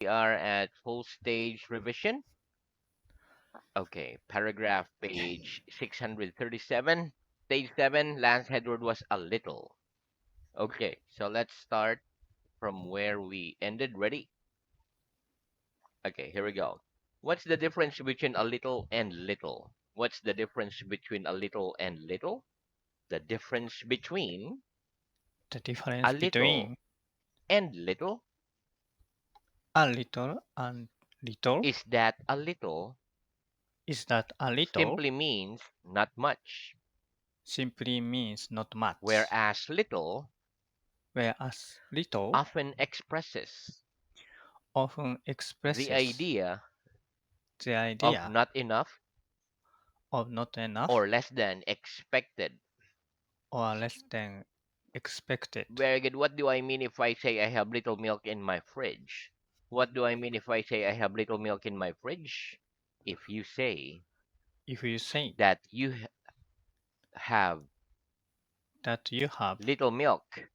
We are at full stage revision. Okay, paragraph page 637. Stage 7, Lance Edward was a little. Okay, so let's start from where we ended. Ready? Okay, here we go. What's the difference between a little and little? What's the difference between a little and little? The difference between The a difference little between and little a little and little is that a little is that a little simply means not much, simply means not much, whereas little whereas little often expresses often the expresses idea the of idea not enough of not enough or less than expected. or less than expected. Very good. What do I mean if I say I have little milk in my fridge? What do I mean if I say I have little milk in my fridge? If you say If you say that you have that you have little milk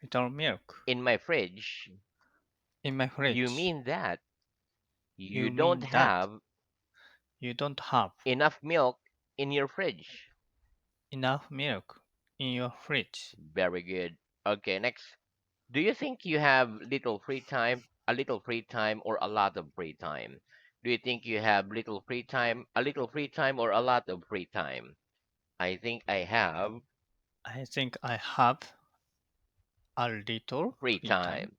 little milk in my fridge, in my you fridge, mean that you you don't mean that have you don't have enough milk in your fridge. enough milk in your fridge. Very good. Okay, next. Do you think you have little free time, a little free time, or a lot of free time? Do you think you have little free time, a little free time, or a lot of free time? I think I have I think I have a little free free time. time.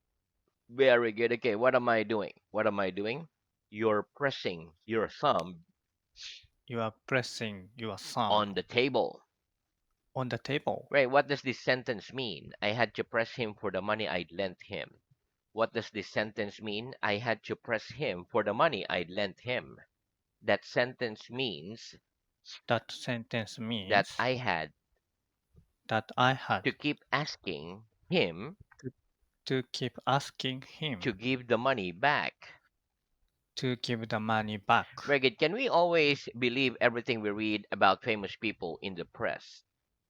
Very good. Okay, what am I doing? What am I doing? You're pressing your thumb You are pressing your thumb on the table. on the table. Right, what does this sentence mean? I had to press him for the money I'd lent him. What does this sentence mean? I had to press him for the money I'd lent him. That sentence means That sentence that means I had that I had to keep asking him to, to keep asking him to give the money back. to give the money back. Very good. Can we always believe everything we read about famous people in the press?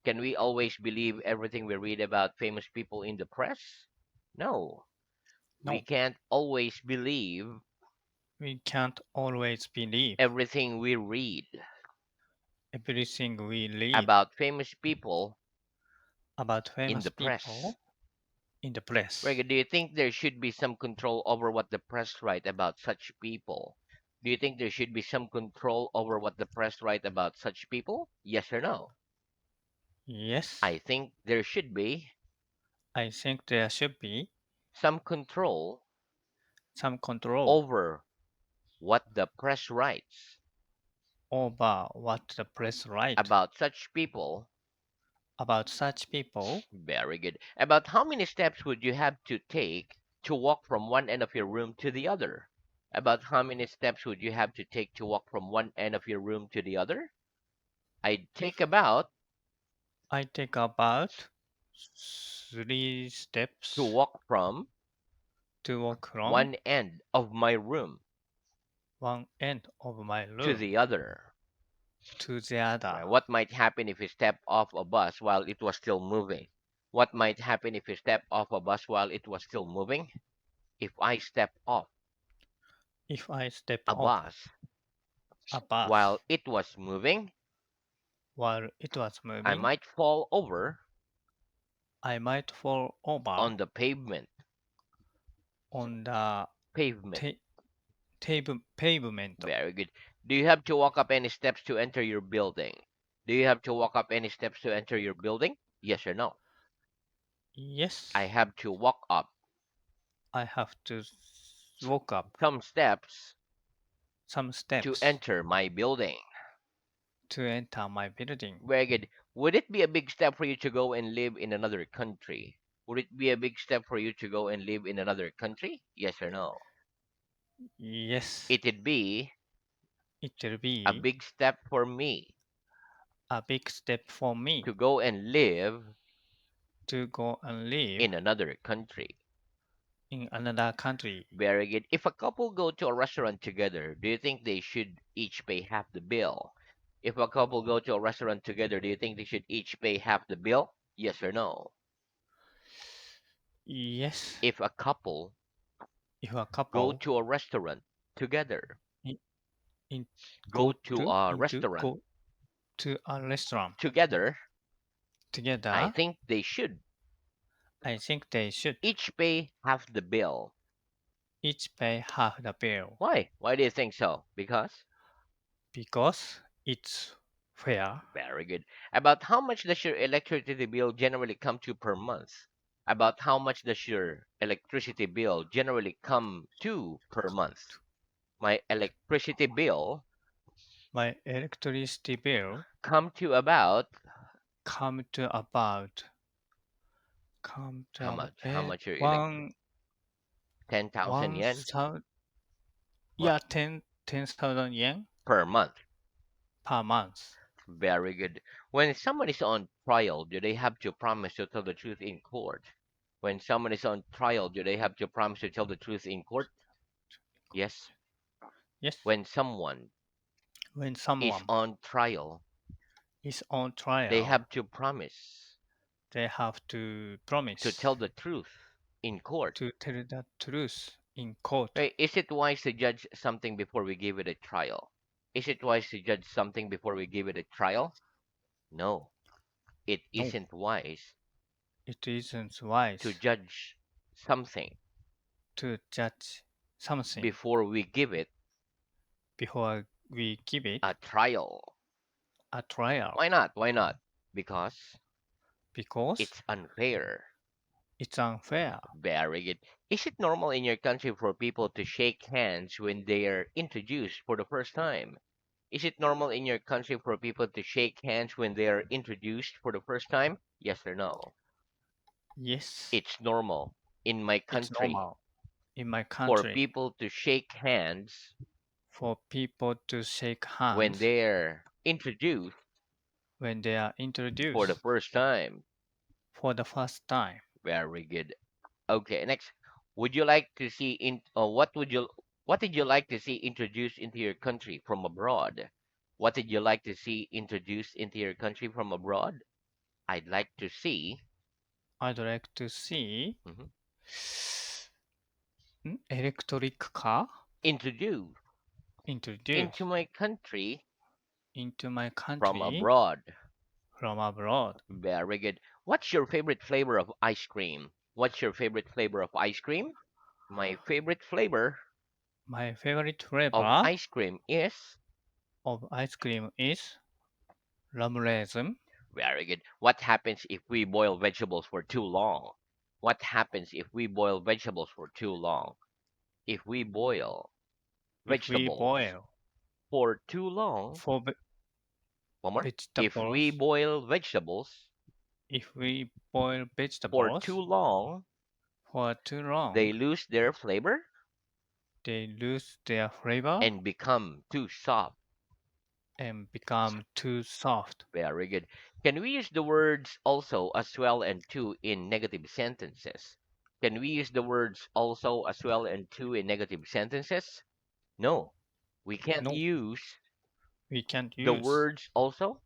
Can we always believe everything we read about famous people in the press? No. We No, can't always believe we can't always believe everything we read everything we read about famous people about in famous the press. people in the press. Rega, do you think there should be some control over what the press write about such people? Do you think there should be some control over what the press write about such people? Yes or no? Yes, I think there should be I think there should be some control some control over what the press writes over what the press write about such people. about such people. Very good. About how many steps would you have to take to walk from one end of your room to the other? About how many steps would you have to take to walk from one end of your room to the other? I'd take about I take about 3 steps to walk from to walk from one end of my room one end of my to room the other. to the other. Right? What might happen if you step off a bus while it was still moving? What might happen if you step off a bus while it was still moving? If I step off If I step a off bus a bus while it was moving, while it was I moving, might fall over I might fall over on the pavement. on the Pavement. ta- pavement. Very good. Do you have to walk up any steps to enter your building? Do you have to walk up any steps to enter your building? Yes or no? I Yes, have to walk up I have to walk up some steps some to steps enter my building. to enter my building. Very good. Would it be a big step for you to go and live in another country? Would it be a big step for you to go and live in another country? Yes or no? Yes, It'd be it will a be big step for me a big step for me to go and live to go and live in another country. in another country. Very good. If a couple go to a restaurant together, do you think they should each pay half the bill? If a couple go to a restaurant together, do you think they should each pay half the bill? Yes or no? Yes, If a couple If a Go couple to a restaurant together. in, in Go to a restaurant go to a restaurant together. I together, think they should. I think they should Each pay half the bill. each pay half the bill Why? Why do you think so? Because? because it's fair. Very good. About how much does your electricity bill generally come to per month? About how much does your electricity bill generally come to per month? My electricity bill My electricity bill come to about come to about how much? How much your elect one 10,000 one yen? thousand What? yeah 10,000 yen Per month. per month. Very good. When someone is on trial, do they have to promise to tell the truth in court? When someone is on trial, do they have to promise to tell the truth in court? Yes. Yes, When someone when is someone on trial, is on they trial, have to promise they have to to promise tell the truth in court. to tell the truth in court. Right? Is it wise to judge something before we give it a trial? Is it wise to judge something before we give it a trial? No, it No, isn't wise it isn't to wise judge something to judge something before we give it before we give it a trial. a trial Why not? Why not? Because because it's unfair. it's unfair. Very good. Is it normal in your country for people to shake hands when they are introduced for the first time? Is it normal in your country for people to shake hands when they are introduced for the first time? Yes or no? Yes, It's normal in my it's country normal in my for country people to shake hands for people to shake when hands they're introduced when they are for the introduced first time. for the first time. Very good. Okay, next. Would you like to see in what did you like to see introduced into your country from abroad? What did you like to see introduced into your country from abroad? I'd like to see I'd like to see mhm, electric car introduced into introduced my country into my from country abroad. from abroad. Very good. What's your favorite flavor of ice cream? What's your favorite flavor of ice cream? My favorite flavor My favorite of flavor ice cream is of ice cream is rum raisin. very good. What happens if we boil vegetables for too long? What happens if we boil vegetables for too long? If we boil If we vegetables boil for too long, for one more. If we vegetables, boil vegetables if we boil for too vegetables long, for too long, they lose their flavor they lose their flavor and become too soft. and become too soft. Very good. Can we use the words also as well and to in negative sentences? Can we use the words also as well and to in negative sentences? No, we can't No, use we can't the use words also,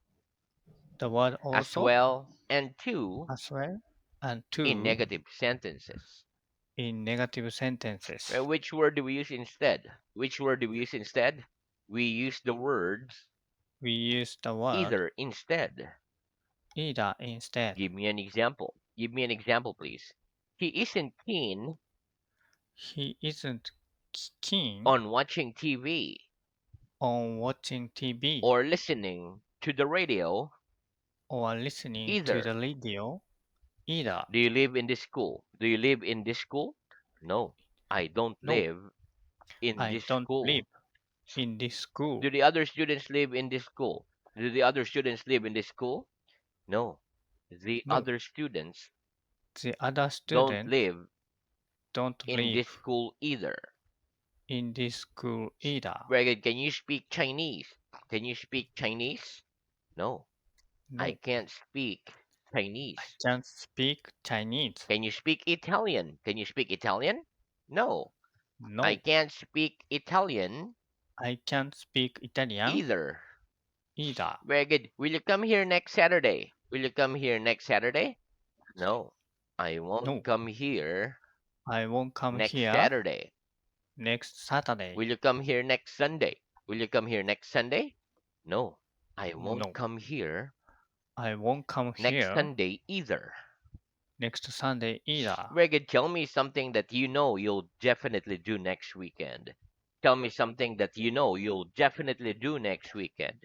the word as also well, and to as well and in to negative sentences. in negative sentences. Which word do we use instead? Which word do we use instead? We use the words We use the word either instead. either instead. Give me an example. Give me an example, please. He isn't keen He isn't keen on watching TV on watching TV or listening to the radio or listening to the either. radio either. Do you live in this school? Do you live in this school? No, I don't No, live in I this don't live school. in this school. Do the other students live in this school? Do the other students live in this school? No, the No, other students the other don't students live don't in this live school either. in this school either. Very good. Can you speak Chinese? Can you speak Chinese? No, I No, can't speak I Chinese. can't speak Chinese. Can you speak Italian? Can you speak Italian? No, I No, can't speak Italian I can't speak Italian either. either. Very good. Will you come here next Saturday? Will you come here next Saturday? No, I won't No, come here I won't come next here Saturday. next Saturday. Will you come here next Sunday? Will you come here next Sunday? No, I won't No, come here I won't come next here Sunday either. next Sunday either. Very good. Tell me something that you know you'll definitely do next weekend. Tell me something that you know you'll definitely do next weekend.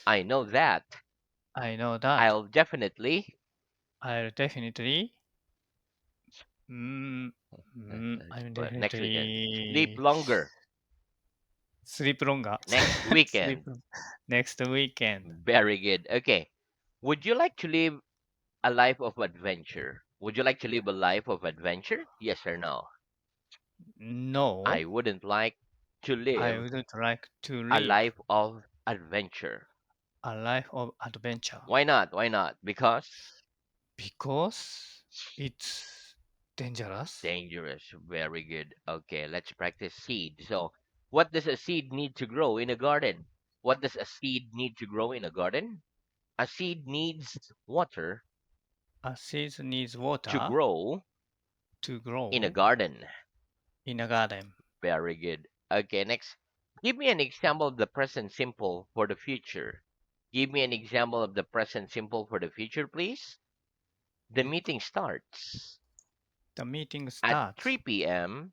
I know that. I know that. I'll definitely I'll definitely. Mm, I'm but next weekend. Sleep definitely longer sleep longer. next Sleep weekend. next weekend. Very good. Okay. Would you like to live a life of adventure? Would you like to live a life of adventure? Yes or no? No, I wouldn't like to I live wouldn't like to a live life of adventure. a life of adventure Why not? Why not? Because because it's dangerous. dangerous. Very good. Okay, let's practice seed. So, what does a seed need to grow in a garden? What does a seed need to grow in a garden? A seed needs water A seed needs to water grow to in a grow garden. in a garden. Very good. Okay, next. Give me an example of the present simple for the future. Give me an example of the present simple for the future, please. The meeting starts The meeting at starts 3 p.m.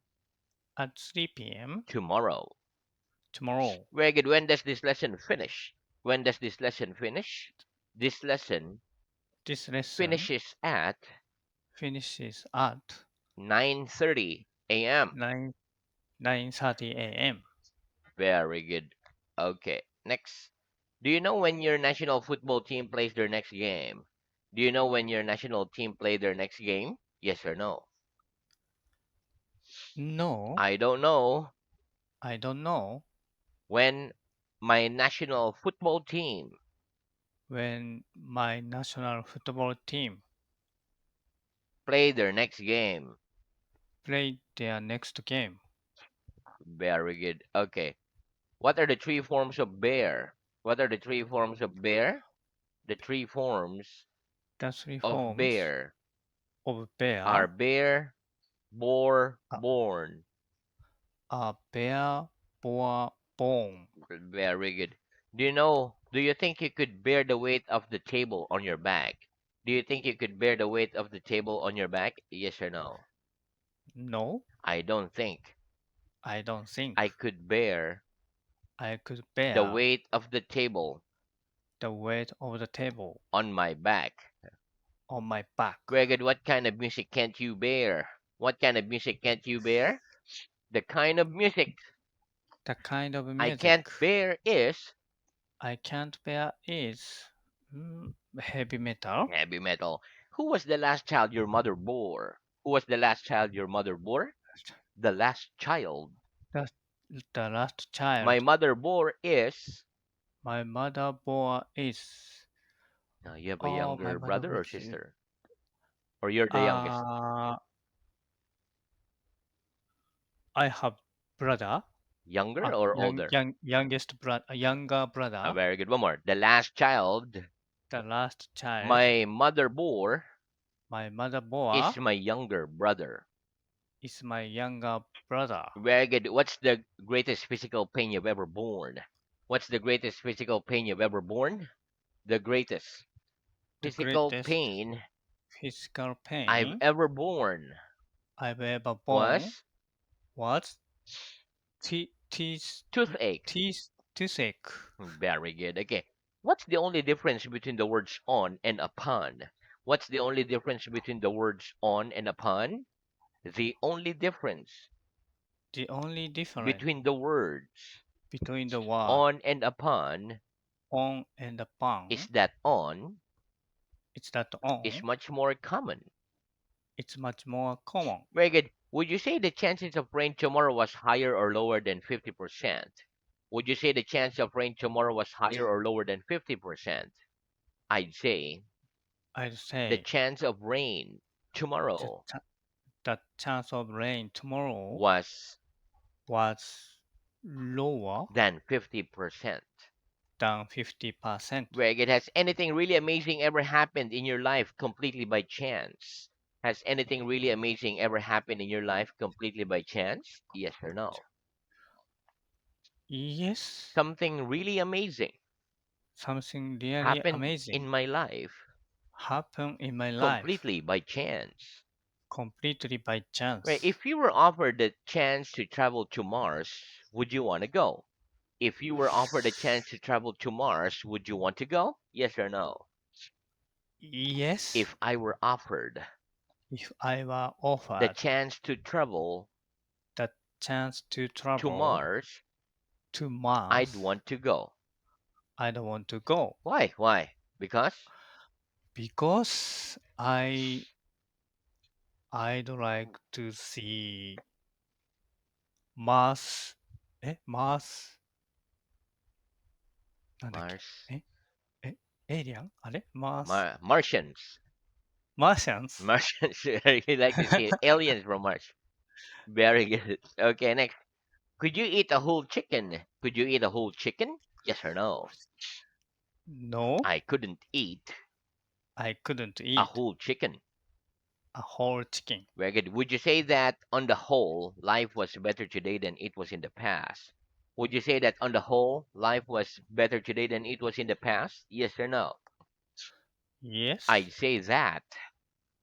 at 3 p.m. tomorrow. tomorrow. Very good. When does this lesson finish? When does this lesson finish? This lesson This lesson finishes at finishes at 9:30 a.m. 9:30 a.m. Very good. Okay, next. Do you know when your national football team plays their next game? Do you know when your national team play their next game? Yes or no? No, I don't know I don't know when my national football team when my national football team play their next game. play their next game. Very good. Okay. What are the three forms of bear? What are the three forms of bear? The three forms The three of forms bear of are bear bear, boar, are born. bear, boar, bone. Very good. Do you think you could bear the weight of the table on your back? Do you think you could bear the weight of the table on your back? Yes or no? No, I don't think I don't think I could bear I could the bear weight of the table the weight of the table on my back. on my back. Very good. What kind of music can't you bear? What kind of music can't you bear? The kind of music The kind of I can't music bear is I can't bear is heavy metal. heavy metal. Who was the last child your mother bore? Who was the last child your mother bore? The last child. The, the last My child mother bore is. my mother bore is. Now, you have a Oh, my younger mother brother or was. sister? Or you're the youngest? Uh, I have brother. Younger or Young, older? youngest brother, younger brother. Very good. One more. The last child The last child my mother bore my mother bore is my younger brother. is my younger brother. Very good. What's the greatest physical pain you've ever borne? What's the greatest physical pain you've ever borne? The greatest The physical greatest pain physical I've pain ever borne I've ever borne was was teeth, toothache. toothache. Very good. Okay. What's the only difference between the words on and upon? What's the only difference between the words on and upon? The only difference The only difference between the words between the word on and upon on and is upon that on is that is on much more common. it's much more common. Very good. Would you say the chances of rain tomorrow was higher or lower than 50%? Would you say the chance of rain tomorrow was higher or lower than 50%? I'd say I'd the say chance of rain the, tomorrow the chance of rain tomorrow was was lower than 50%. than 50%. Very good. Has anything really amazing ever happened in your life completely by chance? Has anything really amazing ever happened in your life completely by chance? Yes or no? Yes. Something really amazing Something really happened in amazing my life happened in my life completely by chance. completely by Right? chance. If you were offered the chance to travel to Mars, would you want to go? If you were offered a chance to travel to Mars, would you want to go? Yes or no? Yes. If I were offered If I were the offered chance to travel the chance to to travel Mars, to I'd Mars, want to go. I don't want to go Why? Why? Because because I'd like to see Mars. マース、なんだっけ Mars, エイリアンあれマース、Martians, マーシャンズ Martians. You like to see aliens from Mars. Very good. Okay, next. Could you eat a whole chicken? Could you eat a whole chicken? Yes or no? No, I couldn't eat I couldn't a eat whole chicken. a whole chicken. Very good. Would you say that on the whole, life was better today than it was in the past? Would you say that on the whole, life was better today than it was in the past? Yes or no? I'd Yes, say that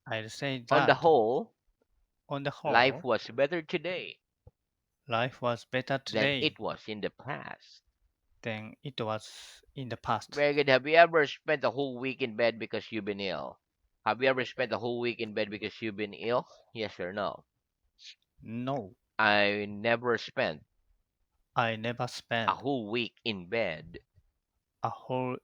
I'll say on the that whole, on the life whole, was better today life was better than today it was in the past. than it was in the past. Very good. Have you ever spent a whole week in bed because you've been ill? Have you ever spent a whole week in bed because you've been ill? Yes or no? No, I never spent I never a spent whole week a whole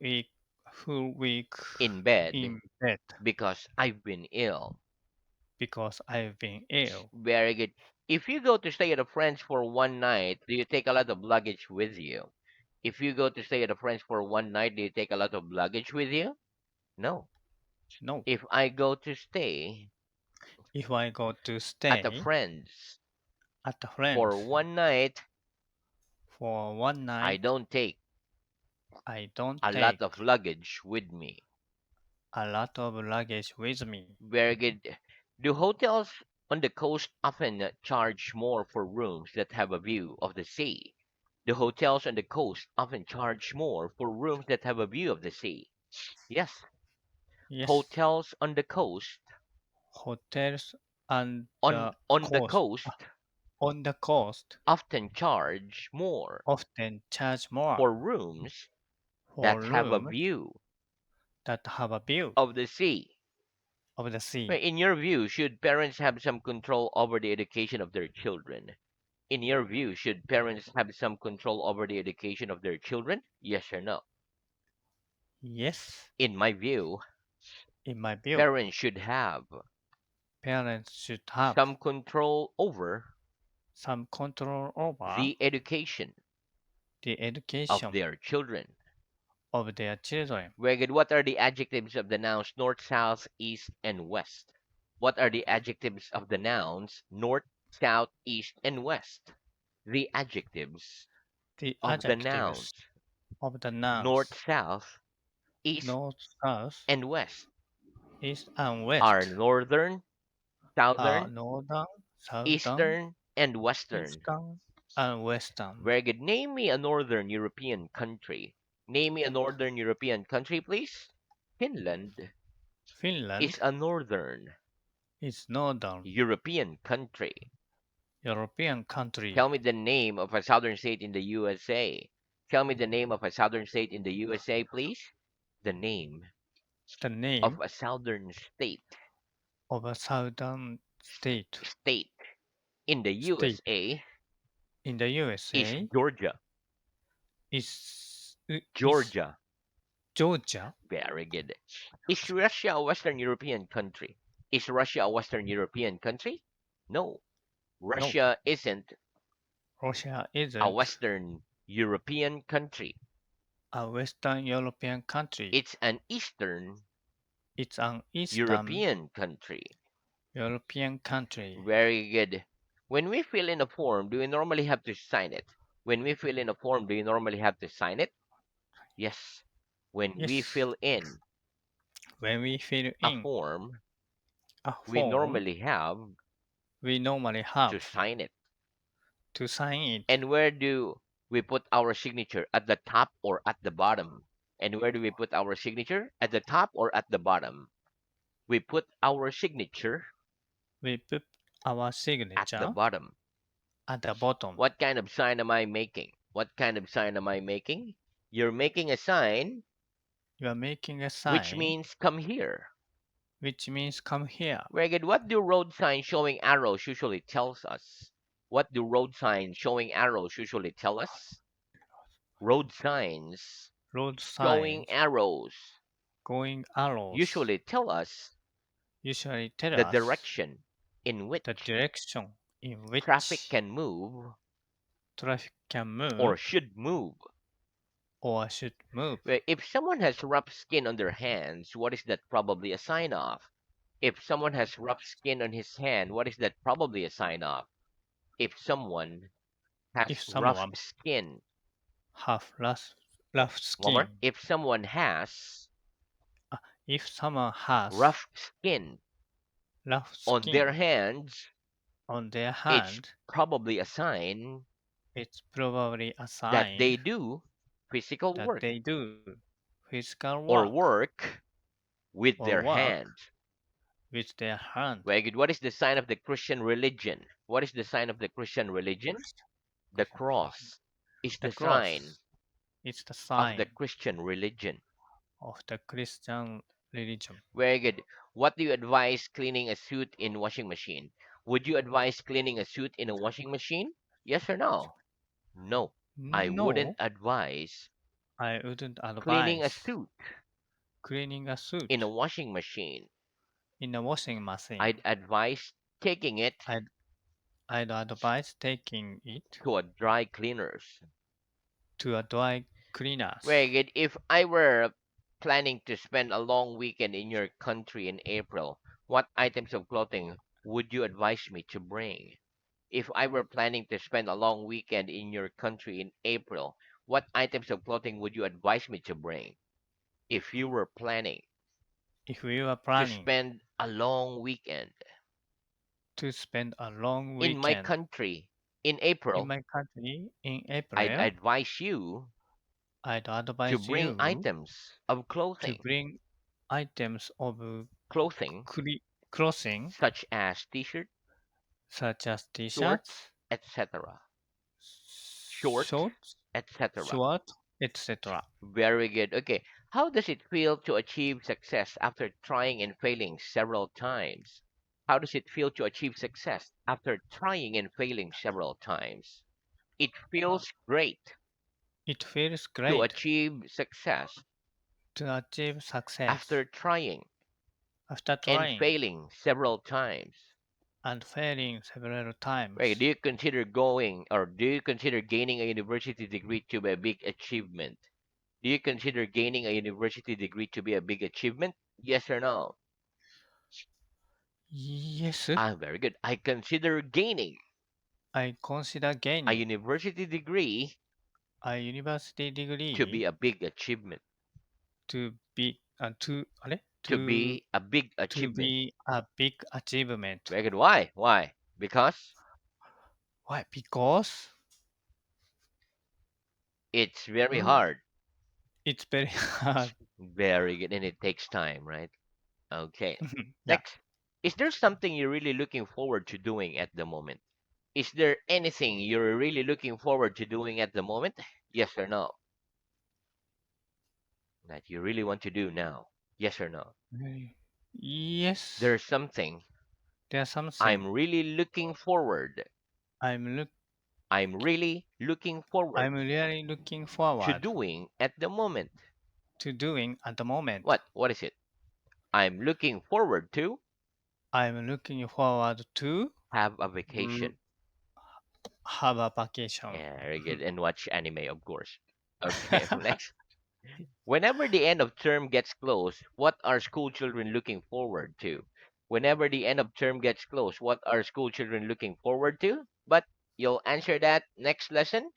week in bed in bed because I've been ill. because I've been ill. Very good. If you go to stay at a friend's for one night, do you take a lot of luggage with you? If you go to stay at a friend's for one night, do you take a lot of luggage with you? No. No, If I go to stay if I go to at a stay friend's at a for friend's one night, for one I night, don't take I don't a lot take of luggage with me. a lot of luggage with me. Very good. Do hotels on the coast often charge more for rooms that have a view of the sea? The hotels on the coast often charge more for rooms that have a view of the sea. Yes, Yes, hotels on the coast hotels and on the on the coast coast on the coast often charge more often charge more for rooms for that have a rooms view that have a view of the sea. of the sea. Right, in your view, should parents have some control over the education of their children? In your view, should parents have some control over the education of their children? Yes or no? Yes, In my view, in my view, parents should have parents should have some control over some control over the education the of education their children. of their children. Very good. What are the adjectives of the nouns north, south, east, and west? What are the adjectives of the nouns north, south, east, and west? The adjectives The of the adjectives nouns of the north, nouns south, east, north, south, and west east, and are west northern, are southern, northern, southern, eastern, and western. eastern, and western. Very good. Name me a northern European country. Name me a northern European country, please. Finland is Finland a northern is northern European country. European country. Tell me the name of a southern state in the USA. Tell me the name of a southern state in the USA, please. The name The of name a southern of a southern state in the state USA in the is USA Georgia. is Georgia. Georgia. Very good. Is Russia a Western European country? Is Russia a Western European country? No. No, Russia isn't Russia a isn't Western European country. a Western European country. It's an Eastern It's an Eastern European country. European country. Very good. When we fill in a form, do we normally have to sign it? When we fill in a form, do you normally have to sign it? Yes. When we Yes, fill in when we fill a in form, a we form normally have we normally to have sign it. to sign it. And where do we put our signature? At the top or at the bottom? And where do we put our signature? At the top or at the bottom? We put our signature We put our at the signature bottom. at the bottom. What kind of sign am I making? What kind of sign am I making? You're making a sign You are making a which sign means come here. which means come here. Very good. What do road signs showing arrows usually tells us? What do road signs showing arrows usually tell us? Road signs Road showing signs arrows going arrows usually tell us usually tell the us direction in the which direction in traffic which can move traffic can or move should move. or should move. If someone has rough skin on their hands, what is that probably a sign of? If someone has rough skin on his hand, what is that probably a sign of? If someone If has rough someone skin, have rough one more. skin, If someone has uh, if someone has rough skin rough on their skin hands, on their it's hand, probably a sign it's probably a that they sign do physical that work they do physical or work work with or their work hands. with their hand. Very good. What is the sign of the Christian religion? What is the sign of the Christian religion? The cross is The the sign cross is the of the sign Christian religion. of the Christian religion. Very good. What do you advise cleaning a suit in washing machine? Would you advise cleaning a suit in a washing machine? Yes or no? No. I wouldn't No, advise I wouldn't cleaning a advise suit cleaning a in a suit washing machine. in a washing machine. I'd advise taking it I'd, I'd advise taking it to a dry cleaners. to a dry cleaners. Very good. If I were planning to spend a long weekend in your country in April, what items of clothing would you advise me to bring? If I were planning to spend a long weekend in your country in April, what items of clothing would you advise me to bring? If you were planning If we were to planning spend a long weekend to spend a long in my weekend country in in April, my country in I'd April, advise you I'd to advise bring you items of to clothing, bring items of clothing clothing such as t-shirt, such as shorts, t-shirts, etc., short, shorts, etc. short, etc. Very good. Okay. How does it feel to achieve success after trying and failing several times? How does it feel to achieve success after trying and failing several times? It feels great It feels to great achieve success to achieve success after trying after and trying failing several times. and failing several Right. times. Do you consider going or do you consider gaining a university degree to be a big achievement? Do you consider gaining a university degree to be a big achievement? Yes or no? Yes, Ah, very good. I consider gaining I consider a gaining university degree a university to be degree a big achievement. to be To be a big to achievement. be a big achievement. Very good. Why? Why? Because Why? Because it's very mm, hard. it's very hard. Very good. And it takes time, right? Okay. Yeah. Next. Is there something you're really looking forward to doing at the moment? Is there anything you're really looking forward to doing at the moment? Yes or no? That you really want to do now? Yes or no? Yes, There's something there's something I'm really looking forward. I'm look I'm really looking I'm forward really looking to forward doing at the moment. to doing at the moment. What? What is it? I'm looking forward to I'm looking forward to have a r- vacation. have a vacation. Yeah, very good. And watch anime, of course. Okay, next. Whenever the end of term gets close, what are school children looking forward to? Whenever the end of term gets close, what are school children looking forward to? But you'll answer that next lesson.